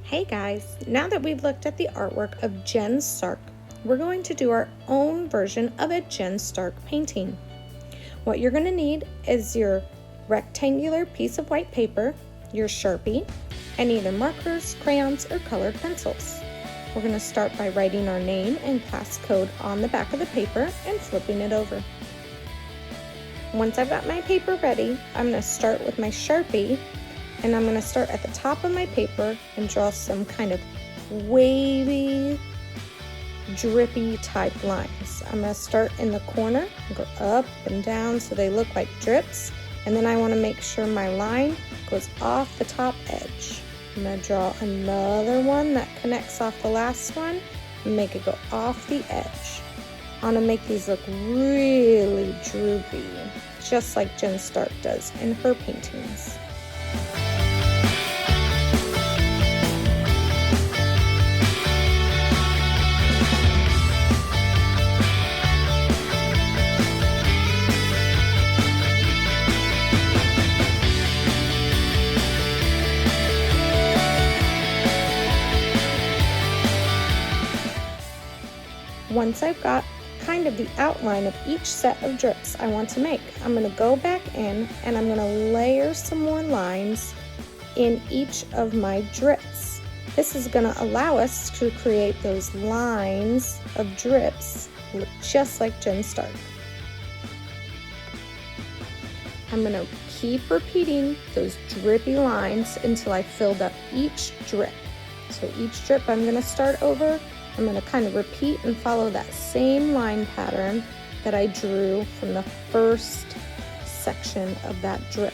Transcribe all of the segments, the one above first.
Hey guys, now that we've looked at the artwork of Jen Stark, we're going to do our own version of a Jen Stark painting. What you're going to need is your rectangular piece of white paper, your Sharpie, and either markers, crayons, or colored pencils. We're going to start by writing our name and class code on the back of the paper and flipping it over. Once I've got my paper ready, I'm going to start with my Sharpie, and I'm going to start at the top of my paper and draw some kind of wavy, drippy type lines. I'm going to start in the corner and go up and down so they look like drips, and then I want to make sure my line goes off the top edge. I'm going to draw another one that connects off the last one and make it go off the edge. I want to make these look really droopy, just like Jen Stark does in her paintings. Once I've got kind of the outline of each set of drips I want to make, I'm going to go back in and I'm going to layer some more lines in each of my drips. This is going to allow us to create those lines of drips just like Jen Stark. I'm going to keep repeating those drippy lines until I filled up each drip. So each drip I'm going to start over. I'm going to kind of repeat and follow that same line pattern that I drew from the first section of that drip.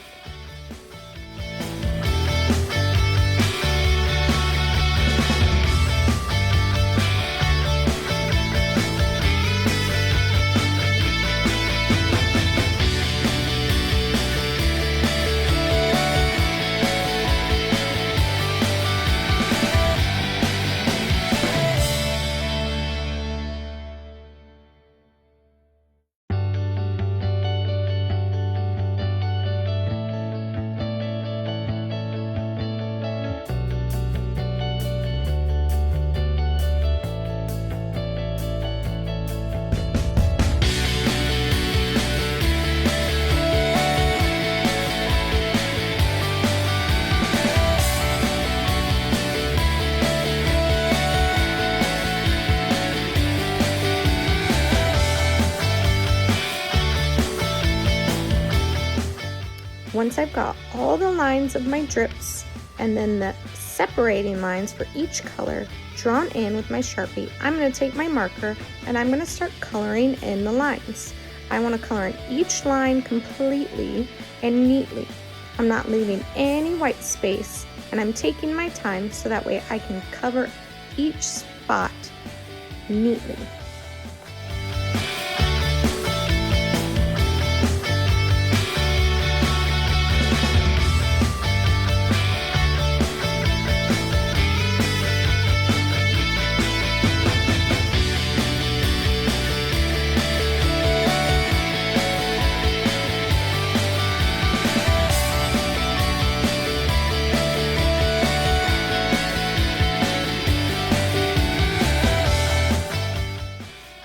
Once I've got all the lines of my drips and then the separating lines for each color drawn in with my Sharpie, I'm going to take my marker and I'm going to start coloring in the lines. I want to color in each line completely and neatly. I'm not leaving any white space, and I'm taking my time so that way I can cover each spot neatly.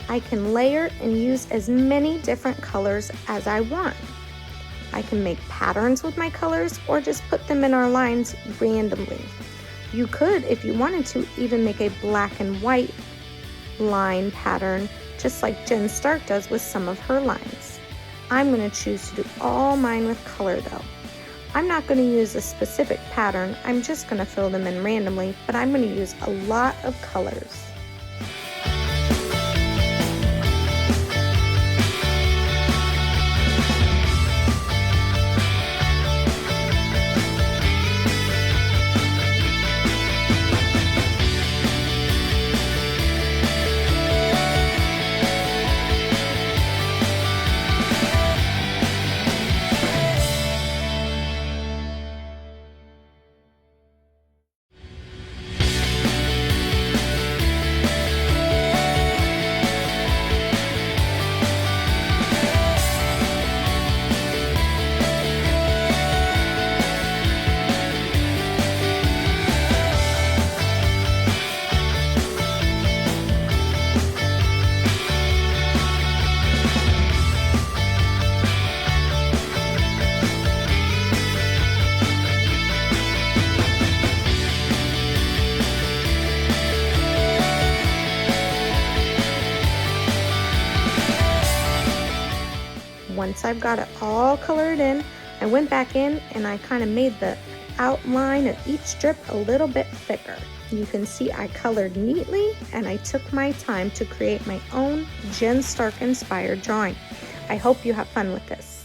I can layer and use as many different colors as I want. I can make patterns with my colors or just put them in our lines randomly. You could, if you wanted to, even make a black and white line pattern just like Jen Stark does with some of her lines. I'm going to choose to do all mine with color though. I'm not going to use a specific pattern, I'm just going to fill them in randomly, but I'm going to use a lot of colors. once I've got it all colored in, I went back in and I kind of made the outline of each strip a little bit thicker. You can see I colored neatly and I took my time to create my own Jen Stark inspired drawing. I hope you have fun with this.